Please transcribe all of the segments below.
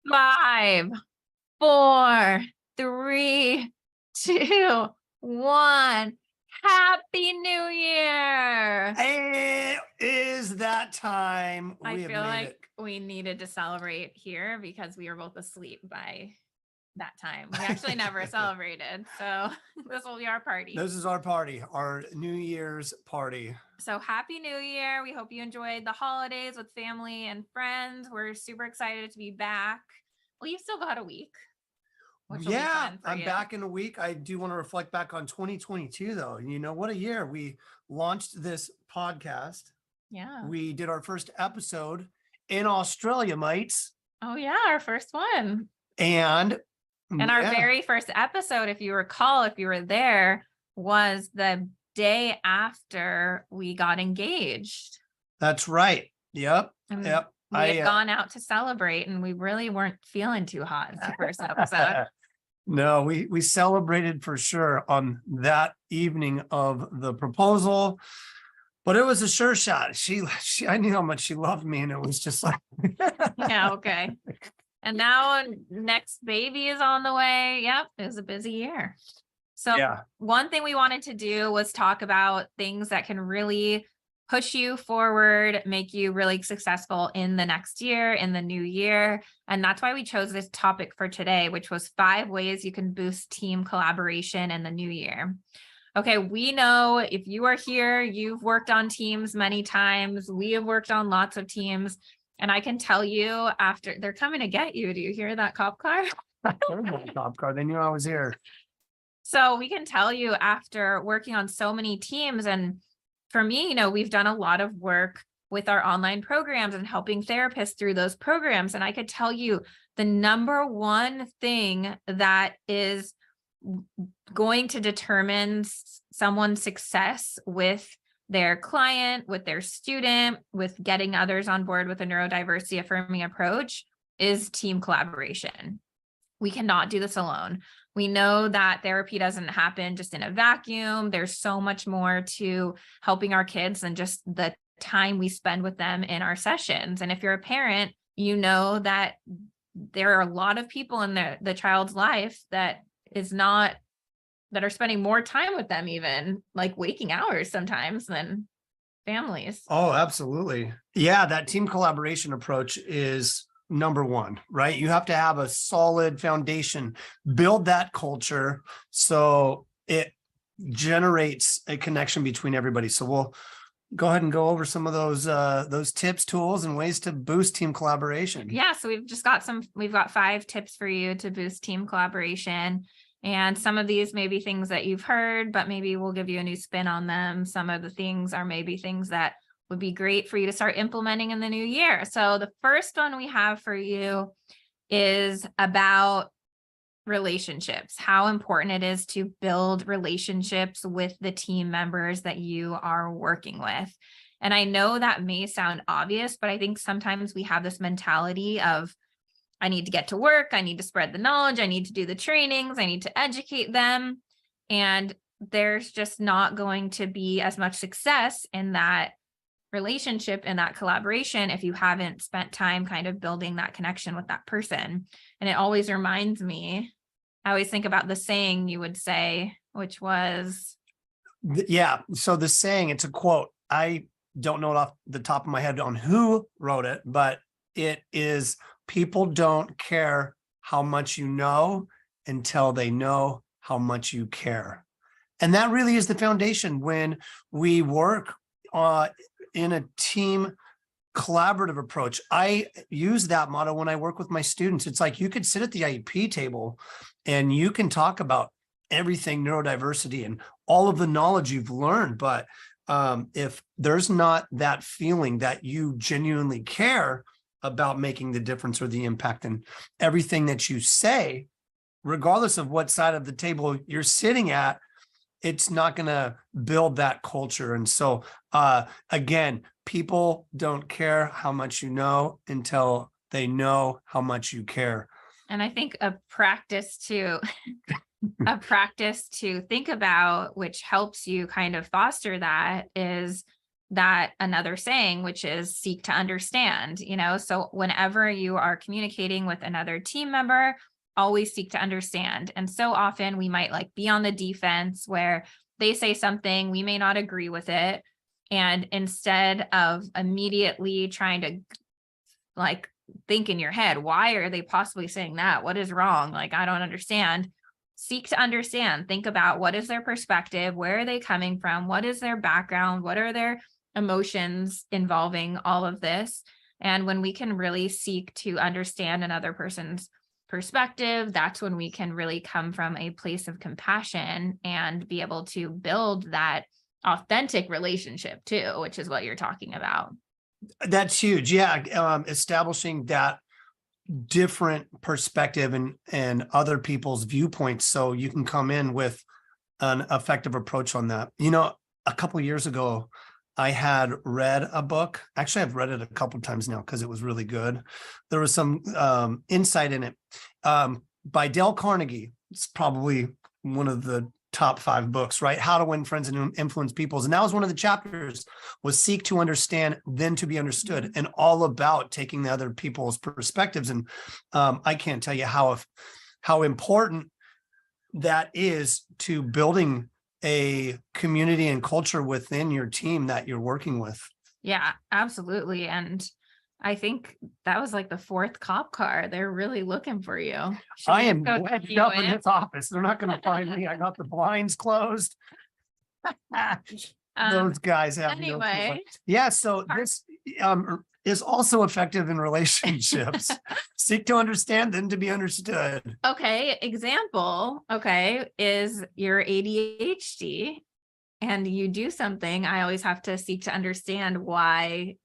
5, 4, 3, 2, 1. Happy New Year. It is that time. I We have feel made like it. we needed to celebrate here because we were both asleep by that time. We actually never celebrated. So this will be our party. This is our party, our New Year's party. So happy New Year. We hope you enjoyed the holidays with family and friends. We're super excited to be back. Well, you've still got a week. Which will be fun for I'm you. back in a week. I do want to reflect back on 2022 though. You know, what a year. We launched this podcast. Yeah. We did our first episode in Australia, mates. Oh yeah, our first one. And our very first episode, if you recall, if you were there, was the day after we got engaged. That's right. Yep. Yep. We had gone out to celebrate and we really weren't feeling too hot in the first episode. No, we celebrated for sure on that evening of the proposal, but it was a sure shot. She I knew how much she loved me, and it was just like, yeah, okay. And now next baby is on the way. Yep, it was a busy year. So one thing we wanted to do was talk about things that can really push you forward, make you really successful in the next year, in the new year. And that's why we chose this topic for today, which was 5 ways you can boost team collaboration in the new year. Okay, we know if you are here, you've worked on teams many times. We have worked on lots of teams. And I can tell you after they're coming to get you. Do you hear that cop car? Cop car. They knew I was here. So we can tell you after working on so many teams, and for me, you know, we've done a lot of work with our online programs and helping therapists through those programs. And I could tell you the number one thing that is going to determine someone's success with their client, with their student, with getting others on board with a neurodiversity affirming approach is team collaboration. We cannot do this alone. We know that therapy doesn't happen just in a vacuum. There's so much more to helping our kids than just the time we spend with them in our sessions. And if you're a parent, you know that there are a lot of people in the child's life that are spending more time with them, even like waking hours sometimes, than families. Oh, absolutely. Yeah, that team collaboration approach is number one, right? You have to have a solid foundation, build that culture so it generates a connection between everybody. So we'll go ahead and go over some of those tips, tools, and ways to boost team collaboration. Yeah, so we've got 5 tips for you to boost team collaboration. And some of these may be things that you've heard, but maybe we'll give you a new spin on them. Some of the things are maybe things that would be great for you to start implementing in the new year. So the first one we have for you is about relationships, how important it is to build relationships with the team members that you are working with. And I know that may sound obvious, but I think sometimes we have this mentality of, I need to get to work, I need to spread the knowledge, I need to do the trainings, I need to educate them. And there's just not going to be as much success in that relationship and that collaboration if you haven't spent time kind of building that connection with that person. And it always reminds me, I always think about the saying you would say, which was... Yeah, so the saying, it's a quote. I don't know it off the top of my head on who wrote it, but it is, people don't care how much you know until they know how much you care. And that really is the foundation when we work in a team collaborative approach. I use that motto when I work with my students. It's like you could sit at the IEP table and you can talk about everything neurodiversity and all of the knowledge you've learned. But if there's not that feeling that you genuinely care about making the difference or the impact in everything that you say, regardless of what side of the table you're sitting at, it's not going to build that culture. And so, again, people don't care how much you know until they know how much you care. And I think a practice to think about, which helps you kind of foster that, is that another saying, which is seek to understand, so whenever you are communicating with another team member, always seek to understand. And so often we might like be on the defense where they say something, we may not agree with it. And instead of immediately trying to like think in your head, why are they possibly saying that? What is wrong? Like, I don't understand. Seek to understand. Think about what is their perspective? Where are they coming from? What is their background? What are their emotions involving all of this? And when we can really seek to understand another person's perspective, that's when we can really come from a place of compassion and be able to build that authentic relationship too, which is what you're talking about. That's huge. Yeah. Establishing that different perspective and other people's viewpoints. So you can come in with an effective approach on that. A couple of years ago, I had read a book. Actually, I've read it a couple of times now because it was really good. There was some insight in it by Dale Carnegie. It's probably one of the top 5 books, right? How to Win Friends and Influence Peoples. And that was one of the chapters, was seek to understand, then to be understood, and all about taking the other people's perspectives. And I can't tell you how important that is to building a community and culture within your team that you're working with. Yeah, absolutely. And I think that was like the 4th cop car. They're really looking for you. I am wedged up in this office. They're not going to find me. I got the blinds closed. Those guys have anyway. No. Yeah. So this is also effective in relationships. Seek to understand, then to be understood. Okay. Example. Okay. Is your ADHD and you do something. I always have to seek to understand why,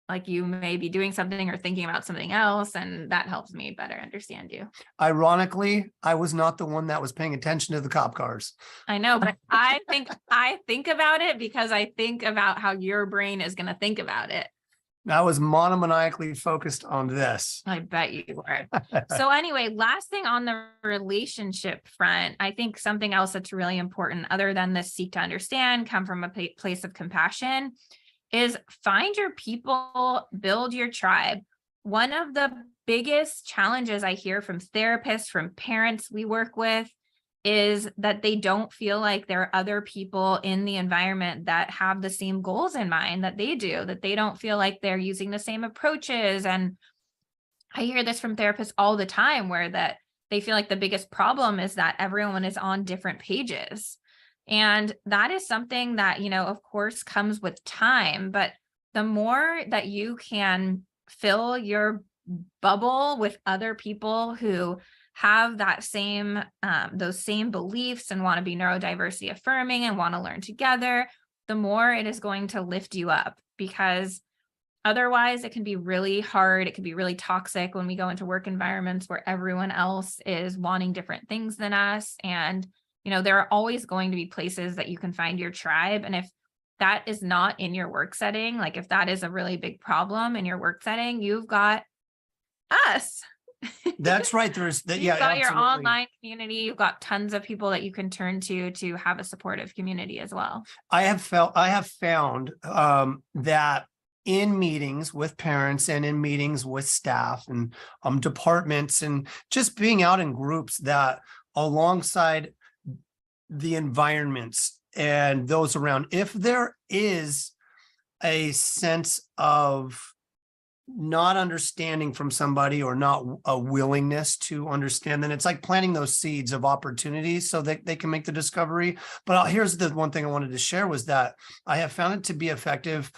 like you may be doing something or thinking about something else. And that helps me better understand you. Ironically, I was not the one that was paying attention to the cop cars. I know, but I think about it because I think about how your brain is going to think about it. I was monomaniacally focused on this. I bet you were. So anyway, last thing on the relationship front, I think something else that's really important other than this seek to understand, come from a place of compassion, is find your people, build your tribe. One of the biggest challenges I hear from therapists, from parents we work with, is that they don't feel like there are other people in the environment that have the same goals in mind that they do, that they don't feel like they're using the same approaches. And I hear this from therapists all the time, where that they feel like the biggest problem is that everyone is on different pages. And that is something that, of course, comes with time. But the more that you can fill your bubble with other people who have that same, those same beliefs and want to be neurodiversity affirming and want to learn together, the more it is going to lift you up. Because otherwise it can be really hard. It can be really toxic when we go into work environments where everyone else is wanting different things than us. And there are always going to be places that you can find your tribe. And if that is not in your work setting, like if that is a really big problem in your work setting, you've got us. That's right. There's that. You've got absolutely. Your online community. You've got tons of people that you can turn to have a supportive community as well. I have found that in meetings with parents and in meetings with staff and departments and just being out in groups, that alongside the environments and those around, if there is a sense of not understanding from somebody or not a willingness to understand, then it's like planting those seeds of opportunities so that they can make the discovery. But here's the one thing I wanted to share, was that I have found it to be effective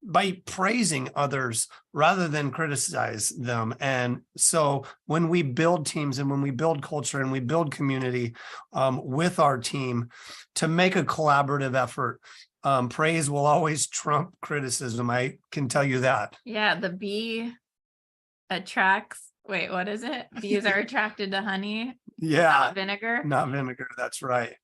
by praising others rather than criticize them. And so when we build teams and when we build culture and we build community with our team to make a collaborative effort, praise will always trump criticism. I can tell you that. Yeah. The bee attracts, what is it? Bees are attracted to honey. Yeah. Not vinegar. Not vinegar. That's right.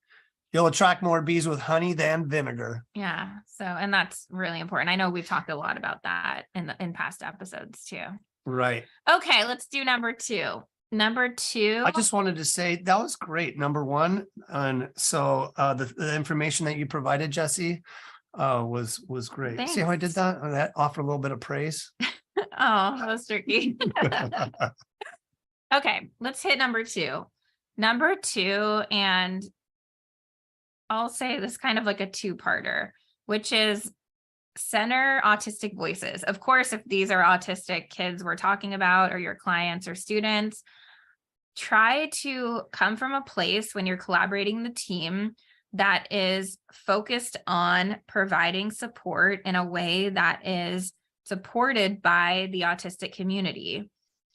You'll attract more bees with honey than vinegar. Yeah. So, and that's really important. I know we've talked a lot about that in past episodes too. Right. Okay. Let's do number 2. Number 2. I just wanted to say that was great. Number 1. And so the information that you provided, Jesse, was great. See how I did Thanks. that? That offer a little bit of praise. Oh, that was tricky. Okay, let's hit number two. Number two, and I'll say this kind of like a two-parter, which is center autistic voices. Of course, if these are autistic kids we're talking about, or your clients or students, try to come from a place when you're collaborating the team that is focused on providing support in a way that is supported by the autistic community.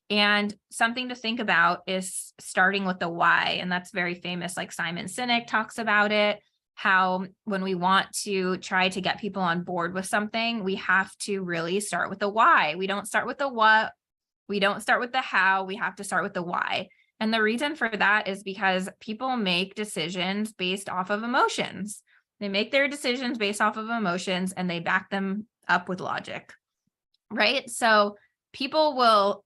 And something to think about is starting with the why. And that's very famous. Like Simon Sinek talks about it, how when we want to try to get people on board with something, we have to really start with the why. We don't start with the what, we don't start with the how, we have to start with the why. And the reason for that is because people make decisions based off of emotions. They make their decisions based off of emotions and they back them up with logic, right? So people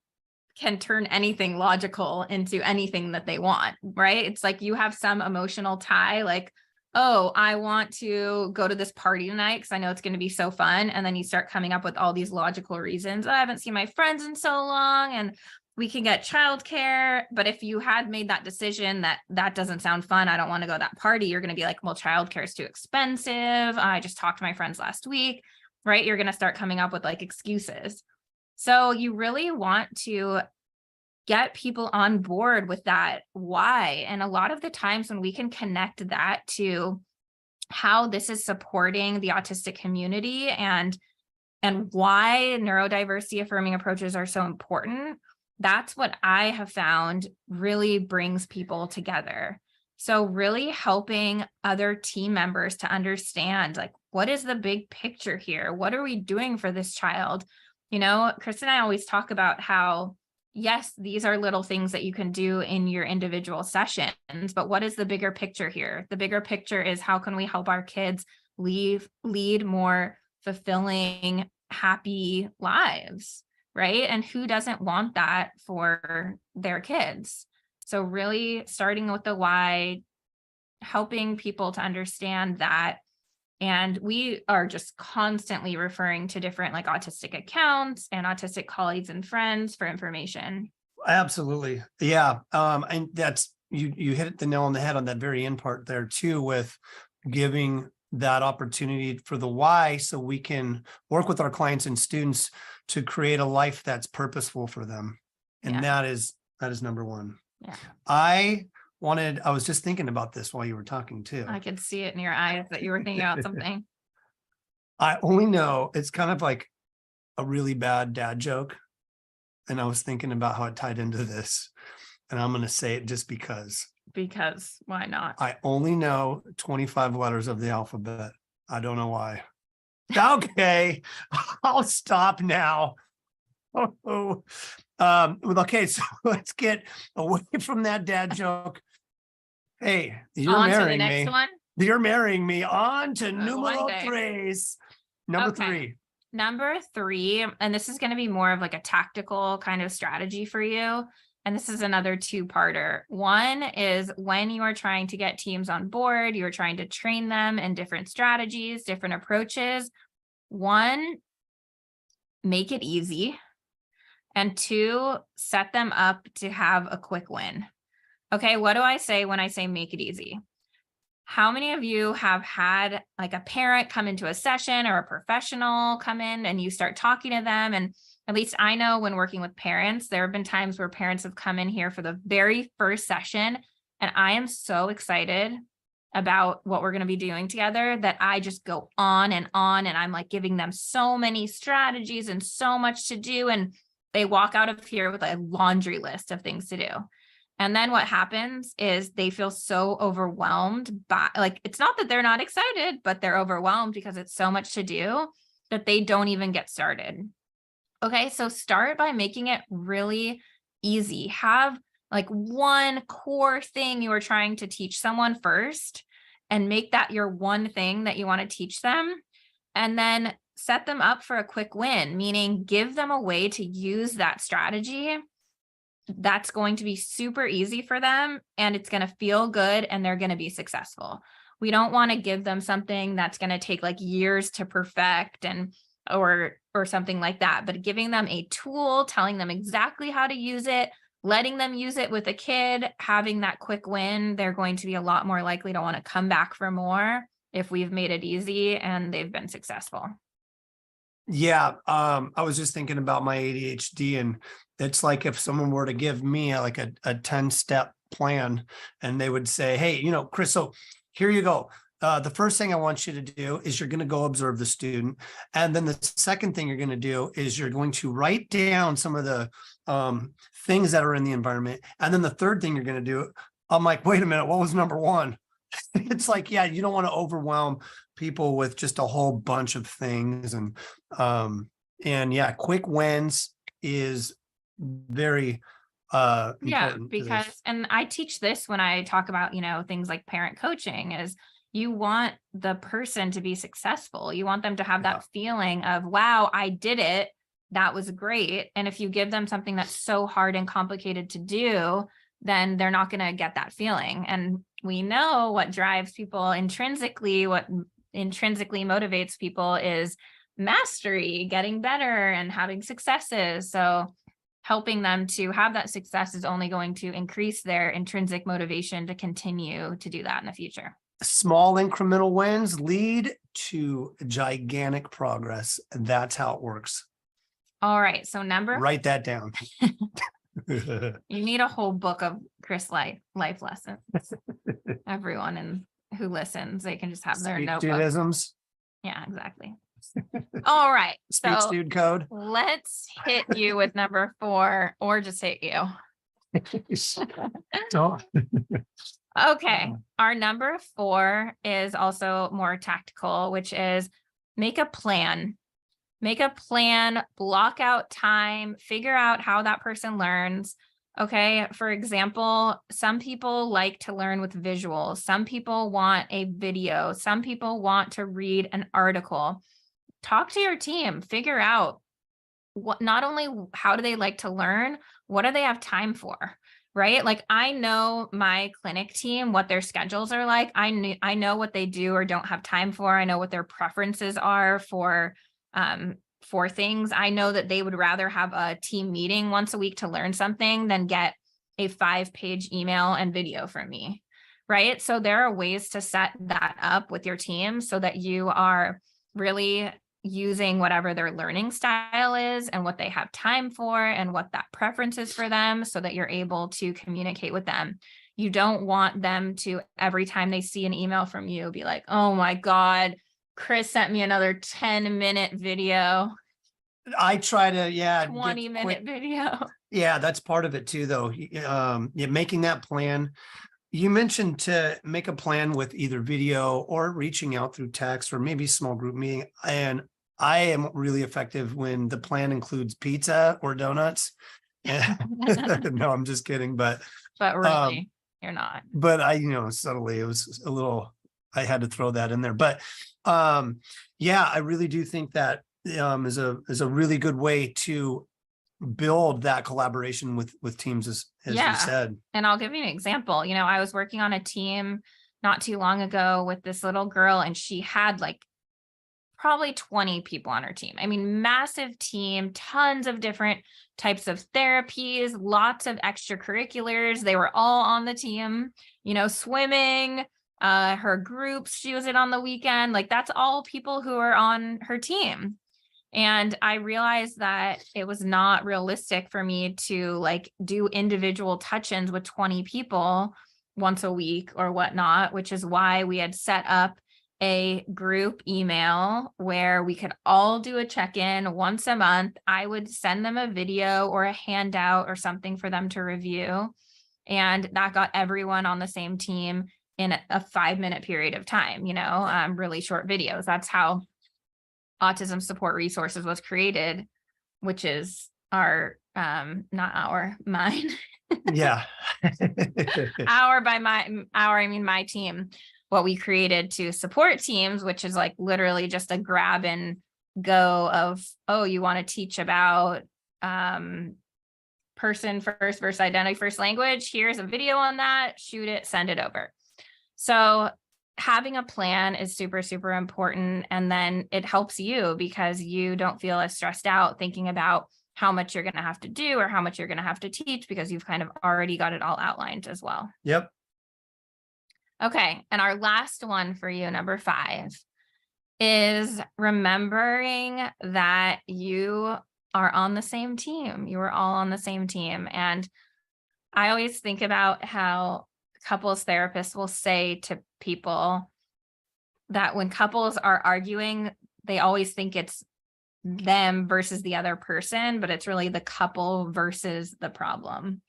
can turn anything logical into anything that they want, right? It's like you have some emotional tie, like, oh, I want to go to this party tonight because I know it's going to be so fun. And then you start coming up with all these logical reasons. Oh, I haven't seen my friends in so long and we can get childcare. But if you had made that decision that doesn't sound fun, I don't want to go to that party, you're going to be like, well, childcare is too expensive. I just talked to my friends last week, right? You're going to start coming up with like excuses. So you really want to get people on board with that why. And a lot of the times when we can connect that to how this is supporting the autistic community and why neurodiversity affirming approaches are so important, that's what I have found really brings people together. So really helping other team members to understand, like, what is the big picture here? What are we doing for this child? You know, Chris and I always talk about how, yes, these are little things that you can do in your individual sessions, but what is the bigger picture here? The bigger picture is how can we help our kids lead more fulfilling, happy lives, right? And who doesn't want that for their kids? So really starting with the why, helping people to understand that. And we are just constantly referring to different like autistic accounts and autistic colleagues and friends for information. Absolutely. Yeah. And that's, you hit the nail on the head on that very end part there too, with giving that opportunity for the why, so we can work with our clients and students to create a life that's purposeful for them. And that is number one. Yeah. I was just thinking about this while you were talking too. I could see it in your eyes that you were thinking about something. I only know it's kind of like a really bad dad joke. And I was thinking about how it tied into this. And I'm going to say it just because. Because why not? I only know 25 letters of the alphabet. I don't know why. Okay, I'll stop now. Okay, so let's get away from that dad joke. Hey, you're On to the marrying next me. one. You're marrying me. On to numero day. tres. Number Okay. three. Number three, and this is going to be more of like a tactical kind of strategy for you. And this is another two-parter. One is when you are trying to get teams on board, you're trying to train them in different strategies, different approaches. One, make it easy. And two, set them up to have a quick win. Okay, what do I say when I say make it easy? How many of you have had like a parent come into a session or a professional come in and you start talking to them? And at least I know when working with parents, there have been times where parents have come in here for the very first session. And I am so excited about what we're going to be doing together that I just go on. And I'm like giving them so many strategies and so much to do. And they walk out of here with a laundry list of things to do. And then what happens is they feel so overwhelmed by, like, it's not that they're not excited, but they're overwhelmed because it's so much to do that they don't even get started. Okay, so start by making it really easy. Have like one core thing you are trying to teach someone first and make that your one thing that you want to teach them. And then set them up for a quick win, meaning give them a way to use that strategy that's going to be super easy for them and it's going to feel good and they're going to be successful. we don't want to give them something that's going to take like years to perfect or something like that, but giving them a tool, telling them exactly how to use it, letting them use it with a kid, having that quick win, they're going to be a lot more likely to want to come back for more if we've made it easy and they've been successful. Yeah. I was just thinking about my ADHD, and it's like if someone were to give me like a 10-step plan and they would say, hey, Chris, so here you go. The first thing I want you to do is you're going to go observe the student. And then the second thing you're going to do is you're going to write down some of the things that are in the environment. And then the third thing you're going to do, I'm like, wait a minute, what was number one? It's like, yeah, you don't want to overwhelm people with just a whole bunch of things. And yeah, quick wins is very important. Because, and I teach this when I talk about, things like parent coaching, is you want the person to be successful. You want them to have that feeling of, wow, I did it. That was great. And if you give them something that's so hard and complicated to do, then they're not going to get that feeling. And we know what drives people intrinsically, what intrinsically motivates people is mastery, getting better and having successes. So helping them to have that success is only going to increase their intrinsic motivation to continue to do that in the future. Small incremental wins lead to gigantic progress. And that's how it works. All right. So write that down. You need a whole book of Chris life lessons. Everyone who listens, they can just have their notebook. Studisms. Yeah, exactly. All right. Speak so student code. Let's hit you with number 4, or just hit you. Okay. Our number 4 is also more tactical, which is make a plan. Make a plan, block out time, figure out how that person learns. Okay. For example, some people like to learn with visuals. Some people want a video. Some people want to read an article. Talk to your team, figure out what, not only how do they like to learn, what do they have time for, right? Like I know my clinic team, what their schedules are like. I know what they do or don't have time for. I know what their preferences are for things. I know that they would rather have a team meeting once a week to learn something than get a 5-page email and video from me, right? So there are ways to set that up with your team so that you are really using whatever their learning style is and what they have time for and what that preference is for them so that you're able to communicate with them. You don't want them to, every time they see an email from you, be like, oh my God, Chris sent me another 10-minute video. I try to, 20-minute video. Yeah, that's part of it too, though. Making that plan. You mentioned to make a plan with either video or reaching out through text or maybe small group meeting. And I am really effective when the plan includes pizza or donuts. No, I'm just kidding. But really, you're not. But subtly, it was a little, I had to throw that in there. But I really do think that is a really good way to build that collaboration with teams, as you said. And I'll give you an example. I was working on a team not too long ago with this little girl, and she had like probably 20 people on her team. I mean, massive team, tons of different types of therapies, lots of extracurriculars. They were all on the team, swimming, her groups she was in on the weekend. Like that's all people who are on her team. And I realized that it was not realistic for me to like do individual touch-ins with 20 people once a week or whatnot, which is why we had set up a group email where we could all do a check-in once a month. I would send them a video or a handout or something for them to review. And that got everyone on the same team in a 5-minute period of time, really short videos. That's how Autism Support Resources was created, which is mine. Yeah. My team, what we created to support teams, which is like literally just a grab and go of, oh, you want to teach about person first versus identity first language. Here's a video on that, shoot it, send it over. So having a plan is super, super important. And then it helps you because you don't feel as stressed out thinking about how much you're going to have to do or how much you're going to have to teach because you've kind of already got it all outlined as well. Yep. Okay. And our last one for you, number 5, is remembering that you are on the same team. You are all on the same team. And I always think about how couples therapists will say to people that when couples are arguing, they always think it's them versus the other person, but it's really the couple versus the problem.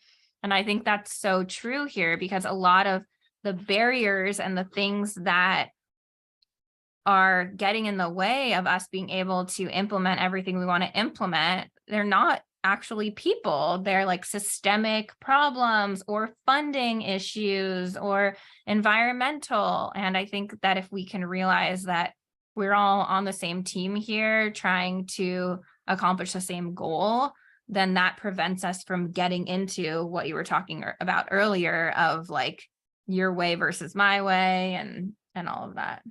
And I think that's so true here because a lot of the barriers and the things that are getting in the way of us being able to implement everything we want to implement, they're not actually people. They're like systemic problems or funding issues or environmental. And I think that if we can realize that we're all on the same team here trying to accomplish the same goal, then that prevents us from getting into what you were talking about earlier of like your way versus my way and all of that.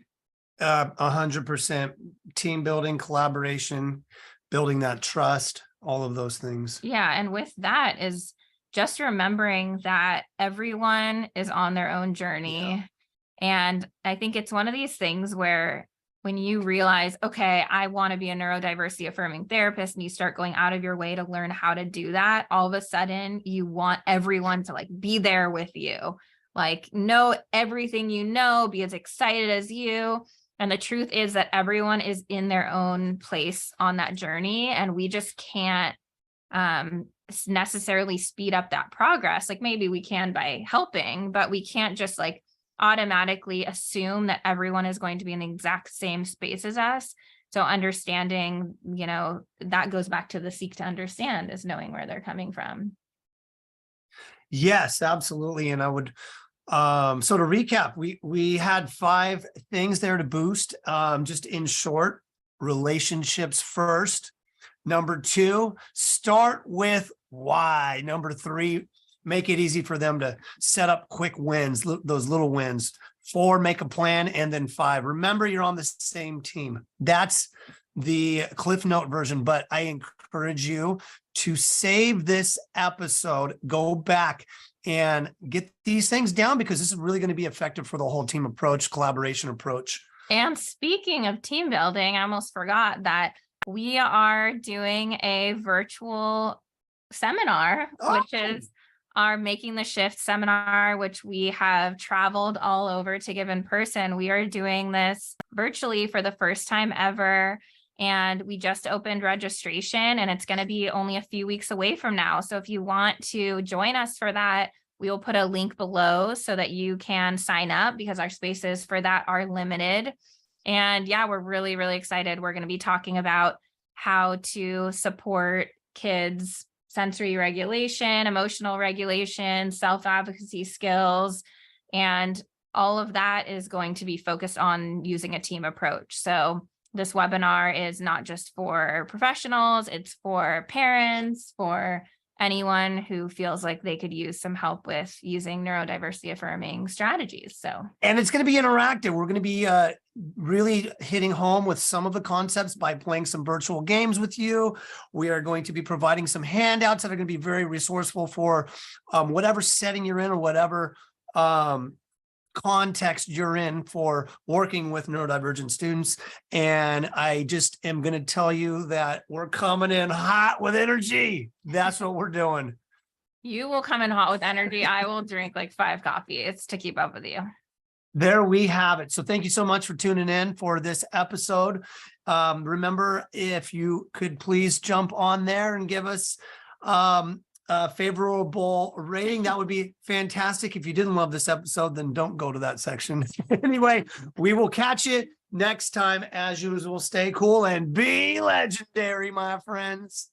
100% team building, collaboration, building that trust, all of those things. Yeah. And with that is just remembering that everyone is on their own journey. Yeah. And I think it's one of these things where when you realize, okay, I want to be a neurodiversity affirming therapist, and you start going out of your way to learn how to do that, all of a sudden you want everyone to like be there with you, like know everything, be as excited as you. And the truth is that everyone is in their own place on that journey. And we just can't necessarily speed up that progress. Like maybe we can by helping, but we can't just like automatically assume that everyone is going to be in the exact same space as us. So understanding, that goes back to the seek to understand, is knowing where they're coming from. Yes, absolutely. And I would, so to recap, we had 5 things there to boost. Just in short, relationships first. Number 2, start with why. Number 3, make it easy for them to set up quick wins, those little wins. 4, make a plan. And then 5, remember you're on the same team. That's the Cliff Note version, but I encourage you to save this episode, go back and get these things down because this is really going to be effective for the whole team approach, collaboration approach. And speaking of team building, I almost forgot that we are doing a virtual seminar, which is our Making the Shift seminar, which we have traveled all over to give in person. We are doing this virtually for the first time ever. And we just opened registration and it's going to be only a few weeks away from now. So if you want to join us for that, we will put a link below so that you can sign up because our spaces for that are limited. And yeah, we're really, really excited. We're going to be talking about how to support kids' sensory regulation, emotional regulation, self-advocacy skills, and all of that is going to be focused on using a team approach. So this webinar is not just for professionals, it's for parents, for anyone who feels like they could use some help with using neurodiversity affirming strategies. And it's going to be interactive. We're going to be really hitting home with some of the concepts by playing some virtual games with you. We are going to be providing some handouts that are going to be very resourceful for whatever setting you're in or whatever context you're in for working with neurodivergent students. And I just am going to tell you that we're coming in hot with energy. That's what we're doing. You will come in hot with energy. I will drink like 5 coffees to keep up with you. There we have it. So thank you so much for tuning in for this episode. Remember, if you could please jump on there and give us a favorable rating, that would be fantastic. If you didn't love this episode, then don't go to that section. Anyway, we will catch you next time. As usual, stay cool and be legendary, my friends.